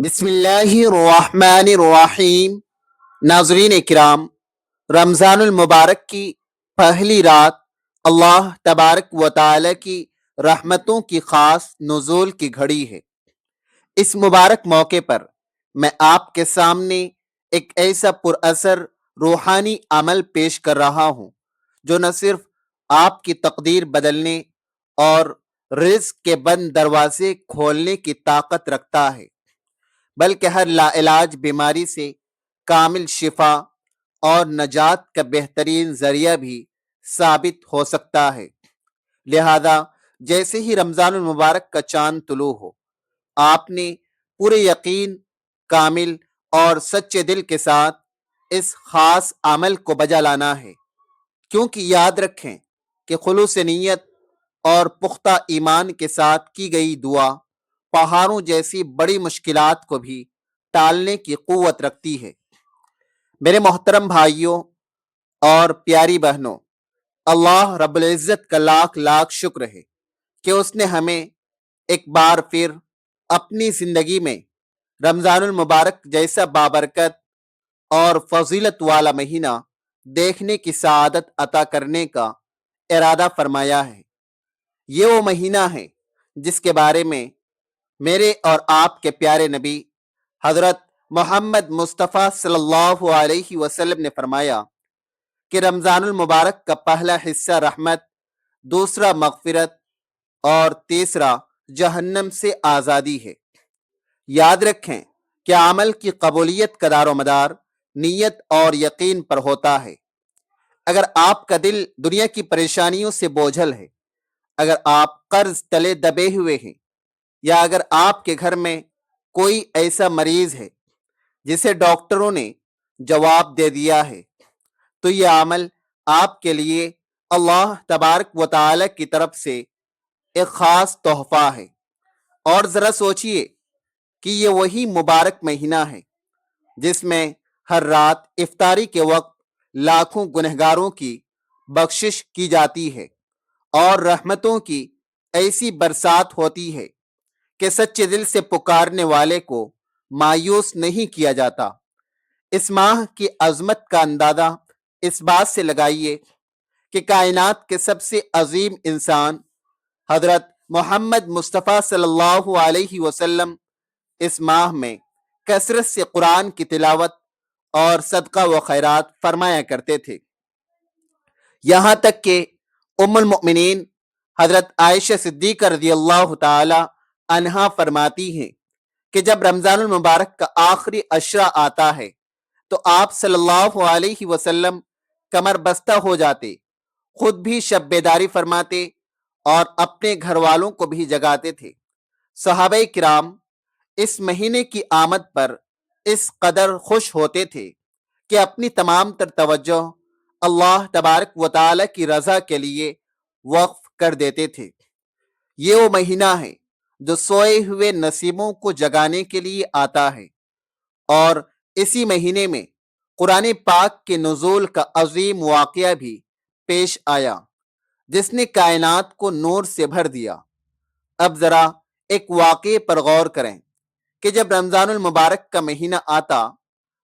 بسم اللہ الرحمن الرحیم۔ ناظرین اکرام، رمضان المبارک کی پہلی رات اللہ تبارک و تعالی کی رحمتوں کی خاص نزول کی گھڑی ہے۔ اس مبارک موقع پر میں آپ کے سامنے ایک ایسا پر اثر روحانی عمل پیش کر رہا ہوں جو نہ صرف آپ کی تقدیر بدلنے اور رزق کے بند دروازے کھولنے کی طاقت رکھتا ہے، بلکہ ہر لا علاج بیماری سے کامل شفا اور نجات کا بہترین ذریعہ بھی ثابت ہو سکتا ہے۔ لہذا جیسے ہی رمضان المبارک کا چاند طلوع ہو، آپ نے پورے یقین، کامل اور سچے دل کے ساتھ اس خاص عمل کو بجا لانا ہے، کیونکہ یاد رکھیں کہ خلوص نیت اور پختہ ایمان کے ساتھ کی گئی دعا پہاڑوں جیسی بڑی مشکلات کو بھی ٹالنے کی قوت رکھتی ہے۔ میرے محترم بھائیوں اور پیاری بہنوں، اللہ رب العزت کا لاکھ لاکھ شکر ہے کہ اس نے ہمیں ایک بار پھر اپنی زندگی میں رمضان المبارک جیسا بابرکت اور فضیلت والا مہینہ دیکھنے کی سعادت عطا کرنے کا ارادہ فرمایا ہے۔ یہ وہ مہینہ ہے جس کے بارے میں میرے اور آپ کے پیارے نبی حضرت محمد مصطفیٰ صلی اللہ علیہ وسلم نے فرمایا کہ رمضان المبارک کا پہلا حصہ رحمت، دوسرا مغفرت اور تیسرا جہنم سے آزادی ہے۔ یاد رکھیں کہ عمل کی قبولیت کا دار و مدار نیت اور یقین پر ہوتا ہے۔ اگر آپ کا دل دنیا کی پریشانیوں سے بوجھل ہے، اگر آپ قرض تلے دبے ہوئے ہیں، یا اگر آپ کے گھر میں کوئی ایسا مریض ہے جسے ڈاکٹروں نے جواب دے دیا ہے، تو یہ عمل آپ کے لیے اللہ تبارک و تعالی کی طرف سے ایک خاص تحفہ ہے۔ اور ذرا سوچئے کہ یہ وہی مبارک مہینہ ہے جس میں ہر رات افطاری کے وقت لاکھوں گنہگاروں کی بخشش کی جاتی ہے اور رحمتوں کی ایسی برسات ہوتی ہے کہ سچے دل سے پکارنے والے کو مایوس نہیں کیا جاتا۔ اس ماہ کی عظمت کا اندازہ اس بات سے لگائیے کہ کائنات کے سب سے عظیم انسان حضرت محمد مصطفیٰ صلی اللہ علیہ وسلم اس ماہ میں کثرت سے قرآن کی تلاوت اور صدقہ و خیرات فرمایا کرتے تھے، یہاں تک کہ ام المؤمنین حضرت عائشہ صدیقہ رضی اللہ تعالی عنہا فرماتی ہیں کہ جب رمضان المبارک کا آخری عشرہ آتا ہے تو آپ صلی اللہ علیہ وسلم کمر بستہ ہو جاتے، خود بھی شب بیداری فرماتے اور اپنے گھر والوں کو بھی جگاتے تھے۔ صحابہ کرام اس مہینے کی آمد پر اس قدر خوش ہوتے تھے کہ اپنی تمام تر توجہ اللہ تبارک و تعالی کی رضا کے لیے وقف کر دیتے تھے۔ یہ وہ مہینہ ہے جو سوئے ہوئے نصیبوں کو جگانے کے لیے آتا ہے، اور اسی مہینے میں قرآن پاک کے نزول کا عظیم واقعہ بھی پیش آیا جس نے کائنات کو نور سے بھر دیا۔ اب ذرا ایک واقعے پر غور کریں کہ جب رمضان المبارک کا مہینہ آتا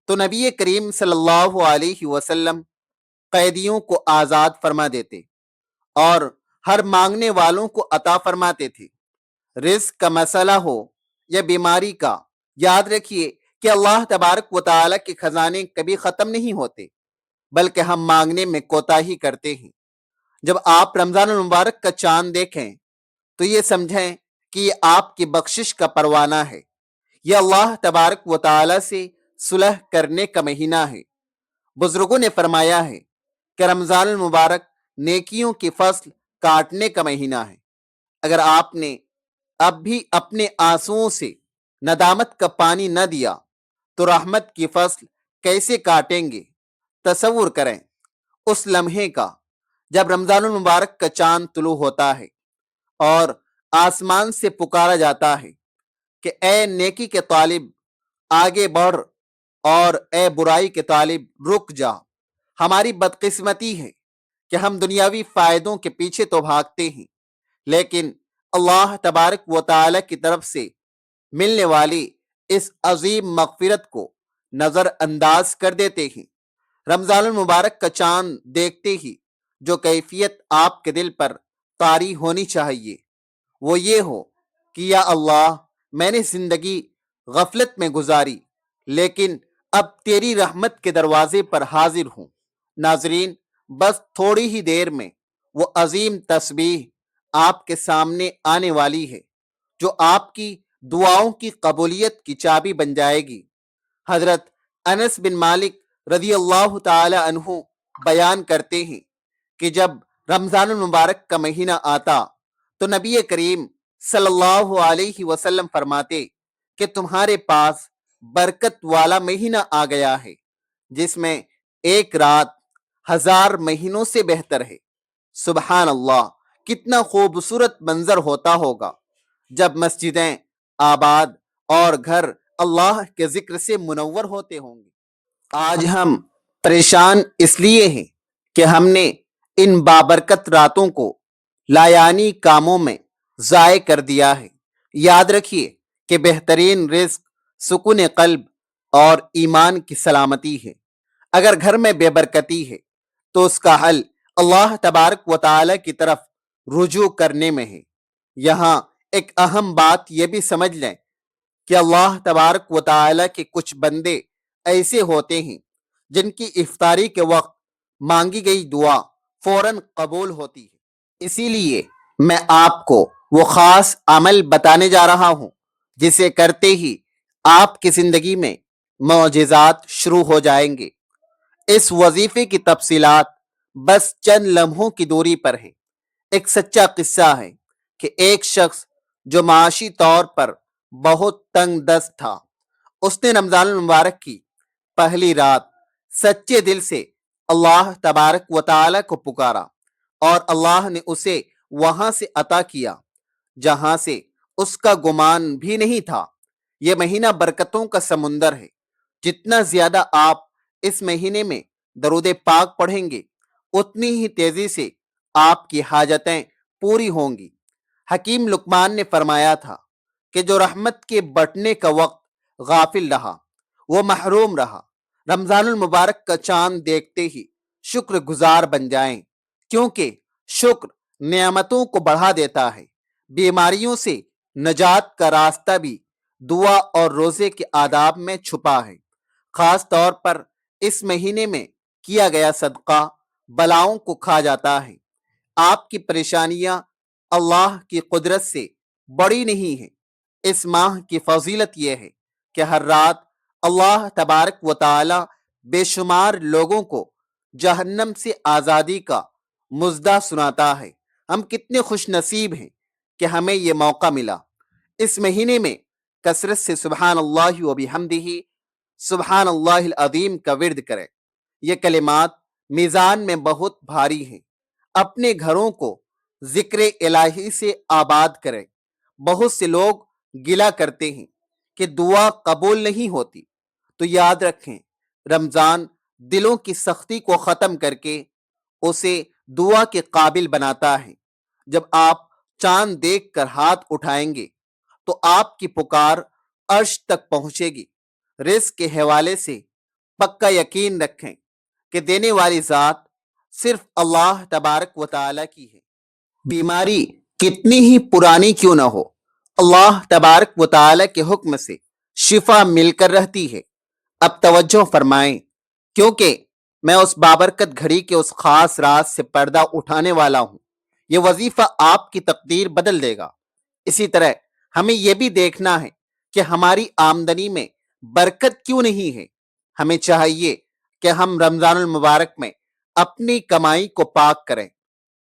تو نبی کریم صلی اللہ علیہ وسلم قیدیوں کو آزاد فرما دیتے اور ہر مانگنے والوں کو عطا فرماتے تھے۔ رزق کا مسئلہ ہو یا بیماری کا، یاد رکھیے کہ اللہ تبارک و تعالی کے خزانے کبھی ختم نہیں ہوتے، بلکہ ہم مانگنے میں کوتاہی کرتے ہیں۔ جب آپ رمضان المبارک کا چاند دیکھیں تو یہ سمجھیں کہ یہ آپ کی بخشش کا پروانہ ہے، یہ اللہ تبارک و تعالی سے صلح کرنے کا مہینہ ہے۔ بزرگوں نے فرمایا ہے کہ رمضان المبارک نیکیوں کی فصل کاٹنے کا مہینہ ہے۔ اگر آپ نے اب بھی اپنے آنسوؤں سے ندامت کا پانی نہ دیا تو رحمت کی فصل کیسے کاٹیں گے؟ تصور کریں اس لمحے کا جب رمضان المبارک کا چاند طلوع ہوتا ہے اور آسمان سے پکارا جاتا ہے کہ اے نیکی کے طالب آگے بڑھ، اور اے برائی کے طالب رک جا۔ ہماری بدقسمتی ہے کہ ہم دنیاوی فائدوں کے پیچھے تو بھاگتے ہیں، لیکن اللہ تبارک و تعالی کی طرف سے ملنے والی اس عظیم مغفرت کو نظر انداز کر دیتے ہیں۔ رمضان المبارک کا چاند دیکھتے ہی جو کیفیت آپ کے دل پر طاری ہونی چاہیے وہ یہ ہو کہ یا اللہ، میں نے زندگی غفلت میں گزاری، لیکن اب تیری رحمت کے دروازے پر حاضر ہوں۔ ناظرین، بس تھوڑی ہی دیر میں وہ عظیم تسبیح آپ کے سامنے آنے والی ہے جو آپ کی دعاؤں کی قبولیت کی چابی بن جائے گی۔ حضرت انس بن مالک رضی اللہ تعالی عنہ بیان کرتے ہیں کہ جب رمضان المبارک کا مہینہ آتا تو نبی کریم صلی اللہ علیہ وسلم فرماتے کہ تمہارے پاس برکت والا مہینہ آ گیا ہے جس میں ایک رات 1000 مہینوں سے بہتر ہے۔ سبحان اللہ، کتنا خوبصورت منظر ہوتا ہوگا جب مسجدیں آباد اور گھر اللہ کے ذکر سے منور ہوتے ہوں گے۔ آج ہم پریشان اس لیے ہیں کہ ہم نے ان بابرکت راتوں کو لایانی کاموں میں ضائع کر دیا ہے۔ یاد رکھیے کہ بہترین رزق سکون قلب اور ایمان کی سلامتی ہے۔ اگر گھر میں بے برکتی ہے تو اس کا حل اللہ تبارک و تعالی کی طرف رجوع کرنے میں ہے۔ یہاں ایک اہم بات یہ بھی سمجھ لیں کہ اللہ تبارک و تعالی کے کچھ بندے ایسے ہوتے ہیں جن کی افطاری کے وقت مانگی گئی دعا فوراً قبول ہوتی ہے۔ اسی لیے میں آپ کو وہ خاص عمل بتانے جا رہا ہوں جسے کرتے ہی آپ کی زندگی میں معجزات شروع ہو جائیں گے۔ اس وظیفے کی تفصیلات بس چند لمحوں کی دوری پر ہے۔ ایک سچا قصہ ہے کہ ایک شخص جو معاشی طور پر بہت تنگ دست تھا، اس نے رمضان المبارک کی پہلی رات سچے دل سے اللہ تبارک و تعالی کو پکارا اور اللہ نے اسے وہاں سے عطا کیا جہاں سے اس کا گمان بھی نہیں تھا۔ یہ مہینہ برکتوں کا سمندر ہے۔ جتنا زیادہ آپ اس مہینے میں درود پاک پڑھیں گے اتنی ہی تیزی سے آپ کی حاجتیں پوری ہوں گی۔ حکیم لقمان نے فرمایا تھا کہ جو رحمت کے بٹنے کا وقت غافل رہا وہ محروم رہا۔ رمضان المبارک کا چاند دیکھتے ہی شکر گزار بن جائیں، کیونکہ شکر نعمتوں کو بڑھا دیتا ہے۔ بیماریوں سے نجات کا راستہ بھی دعا اور روزے کے آداب میں چھپا ہے۔ خاص طور پر اس مہینے میں کیا گیا صدقہ بلاؤں کو کھا جاتا ہے۔ آپ کی پریشانیاں اللہ کی قدرت سے بڑی نہیں ہیں۔ اس ماہ کی فضیلت یہ ہے کہ ہر رات اللہ تبارک و تعالی بے شمار لوگوں کو جہنم سے آزادی کا مژدہ سناتا ہے۔ ہم کتنے خوش نصیب ہیں کہ ہمیں یہ موقع ملا۔ اس مہینے میں کثرت سے سبحان اللہ و بحمدہ، سبحان اللہ العظیم کا ورد کریں۔ یہ کلمات میزان میں بہت بھاری ہیں۔ اپنے گھروں کو ذکر الہی سے آباد کریں۔ بہت سے لوگ گلہ کرتے ہیں کہ دعا قبول نہیں ہوتی، تو یاد رکھیں رمضان دلوں کی سختی کو ختم کر کے اسے دعا کے قابل بناتا ہے۔ جب آپ چاند دیکھ کر ہاتھ اٹھائیں گے تو آپ کی پکار عرش تک پہنچے گی۔ رزق کے حوالے سے پکا یقین رکھیں کہ دینے والی ذات صرف اللہ تبارک و تعالی کی ہے۔ بیماری کتنی ہی پرانی کیوں نہ ہو، اللہ تبارک و تعالی کے حکم سے شفا مل کر رہتی ہے۔ اب توجہ فرمائیں، کیونکہ میں اس بابرکت گھڑی کے اس خاص راز سے پردہ اٹھانے والا ہوں۔ یہ وظیفہ آپ کی تقدیر بدل دے گا۔ اسی طرح ہمیں یہ بھی دیکھنا ہے کہ ہماری آمدنی میں برکت کیوں نہیں ہے۔ ہمیں چاہیے کہ ہم رمضان المبارک میں اپنی کمائی کو پاک کریں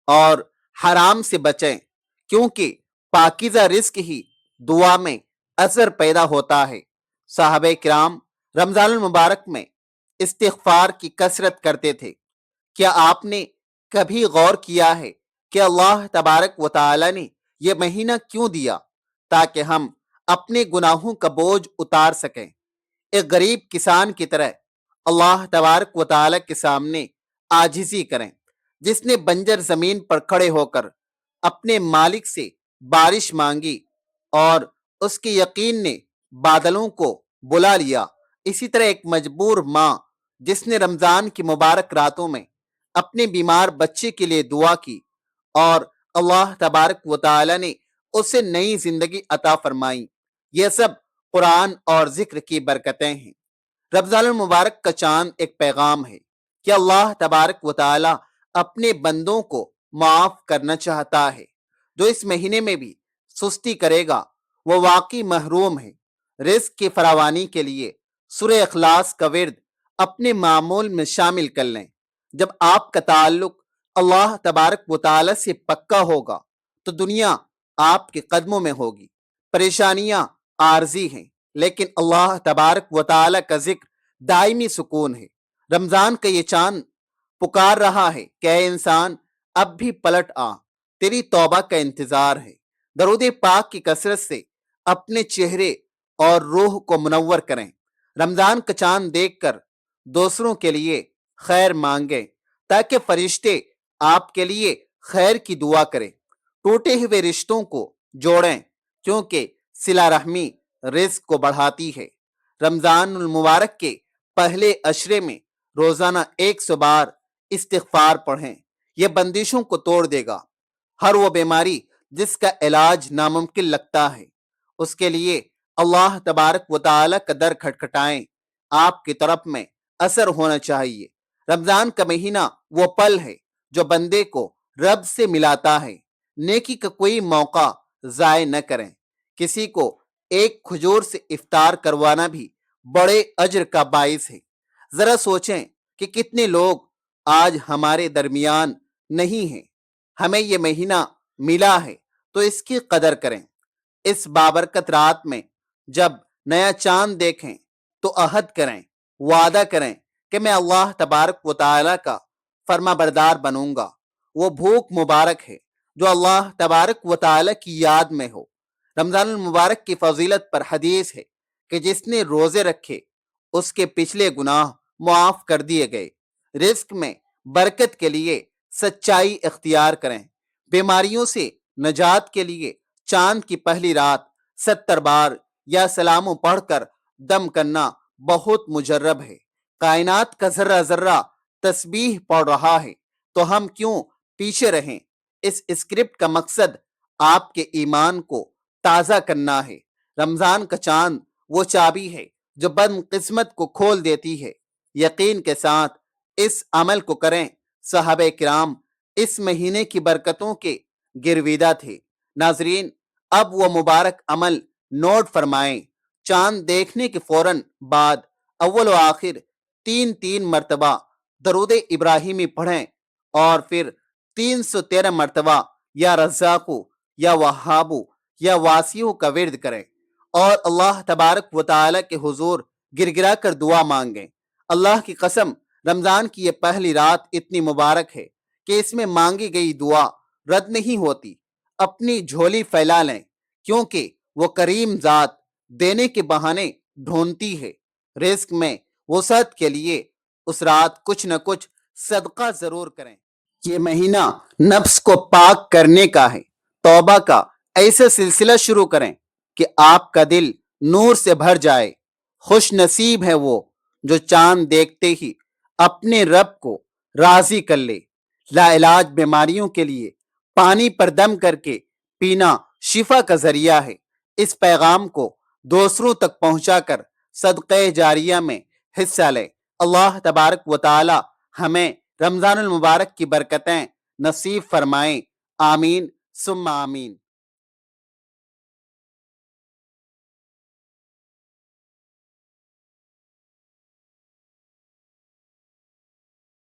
اور حرام سے بچیں، کیونکہ پاکیزہ رزق ہی دعا میں اثر پیدا ہوتا ہے۔ صحابہ کرام رمضان المبارک میں استغفار کی کثرت کرتے تھے۔ کیا آپ نے کبھی غور کیا ہے کہ اللہ تبارک و تعالی نے یہ مہینہ کیوں دیا؟ تاکہ ہم اپنے گناہوں کا بوجھ اتار سکیں۔ ایک غریب کسان کی طرح اللہ تبارک و تعالی کے سامنے عاجزی کریں، جس نے بنجر زمین پر کھڑے ہو کر اپنے مالک سے بارش مانگی اور اس کے یقین نے بادلوں کو بلا لیا، اسی طرح ایک مجبور ماں جس نے رمضان کی مبارک راتوں میں اپنے بیمار بچے کے لیے دعا کی اور اللہ تبارک و تعالی نے اسے نئی زندگی عطا فرمائی، یہ سب قرآن اور ذکر کی برکتیں ہیں۔ رمضان المبارک کا چاند ایک پیغام ہے کہ اللہ تبارک و تعالی اپنے بندوں کو معاف کرنا چاہتا ہے۔ جو اس مہینے میں بھی سستی کرے گا وہ واقعی محروم ہے۔ رزق کی فراوانی کے لیے سورہ اخلاص کا ورد اپنے معمول میں شامل کر لیں۔ جب آپ کا تعلق اللہ تبارک و تعالی سے پکا ہوگا تو دنیا آپ کے قدموں میں ہوگی۔ پریشانیاں عارضی ہیں لیکن اللہ تبارک و تعالی کا ذکر دائمی سکون ہے۔ رمضان کا یہ چاند پکار رہا ہے کہ اے انسان اب بھی پلٹ آ، تیری توبہ کا انتظار ہے۔ درود پاک کی کثرت سے اپنے چہرے اور روح کو منور کریں۔ رمضان کا چاند دیکھ کر دوسروں کے لیے خیر مانگیں تاکہ فرشتے آپ کے لیے خیر کی دعا کریں۔ ٹوٹے ہوئے رشتوں کو جوڑیں کیونکہ صلہ رحمی رزق کو بڑھاتی ہے۔ رمضان المبارک کے پہلے عشرے میں روزانہ 100 بار استغفار پڑھیں، یہ بندشوں کو توڑ دے گا۔ ہر وہ بیماری جس کا علاج ناممکن لگتا ہے اس کے لیے اللہ تبارک و تعالی کا در کھٹکھٹائیں، آپ کی طرف میں اثر ہونا چاہیے۔ رمضان کا مہینہ وہ پل ہے جو بندے کو رب سے ملاتا ہے۔ نیکی کا کوئی موقع ضائع نہ کریں۔ کسی کو ایک کھجور سے افطار کروانا بھی بڑے اجر کا باعث ہے۔ ذرا سوچیں کہ کتنے لوگ آج ہمارے درمیان نہیں ہیں۔ ہمیں یہ مہینہ ملا ہے تو اس کی قدر کریں۔ اس بابرکت رات میں جب نیا چاند دیکھیں تو عہد کریں، وعدہ کریں کہ میں اللہ تبارک و تعالی کا فرما بردار بنوں گا۔ وہ بھوک مبارک ہے جو اللہ تبارک و تعالی کی یاد میں ہو۔ رمضان المبارک کی فضیلت پر حدیث ہے کہ جس نے روزے رکھے اس کے پچھلے گناہ معاف کر دیے گئے۔ رزق میں برکت کے لیے سچائی اختیار کریں۔ بیماریوں سے نجات کے لیے چاند کی پہلی رات 70 بار یا سلام پڑھ کر دم کرنا بہت مجرب ہے۔ کائنات کا ذرہ ذرہ تسبیح پڑھ رہا ہے تو ہم کیوں پیچھے رہیں۔ اس اسکرپٹ کا مقصد آپ کے ایمان کو تازہ کرنا ہے۔ رمضان کا چاند وہ چابی ہے جو بد قسمت کو کھول دیتی ہے۔ یقین کے ساتھ اس عمل کو کریں۔ صحابہ کرام اس مہینے کی برکتوں کے گرویدہ تھے۔ ناظرین اب وہ مبارک عمل نوٹ فرمائیں۔ چاند دیکھنے کے فوراً بعد اول و آخر 3 مرتبہ درود ابراہیمی پڑھیں اور پھر 313 مرتبہ یا رزاقو یا وہابو یا واسیو کا ورد کریں اور اللہ تبارک و تعالی کے حضور گر گرا کر دعا مانگیں۔ اللہ کی قسم رمضان کی یہ پہلی رات اتنی مبارک ہے کہ اس میں مانگی گئی دعا رد نہیں ہوتی۔ اپنی جھولی پھیلا لیں کیونکہ وہ کریم ذات دینے کے بہانے ڈھونڈتی ہے۔ رزق میں وسعت کے لیے اس رات کچھ نہ کچھ صدقہ ضرور کریں۔ یہ مہینہ نفس کو پاک کرنے کا ہے۔ توبہ کا ایسا سلسلہ شروع کریں کہ آپ کا دل نور سے بھر جائے۔ خوش نصیب ہے وہ جو چاند دیکھتے ہی اپنے رب کو راضی کر لے۔ لا علاج بیماریوں کے لیے پانی پر دم کر کے پینا شفا کا ذریعہ ہے۔ اس پیغام کو دوسروں تک پہنچا کر صدقہ جاریہ میں حصہ لیں۔ اللہ تبارک و تعالی ہمیں رمضان المبارک کی برکتیں نصیب فرمائیں۔ آمین ثم آمین۔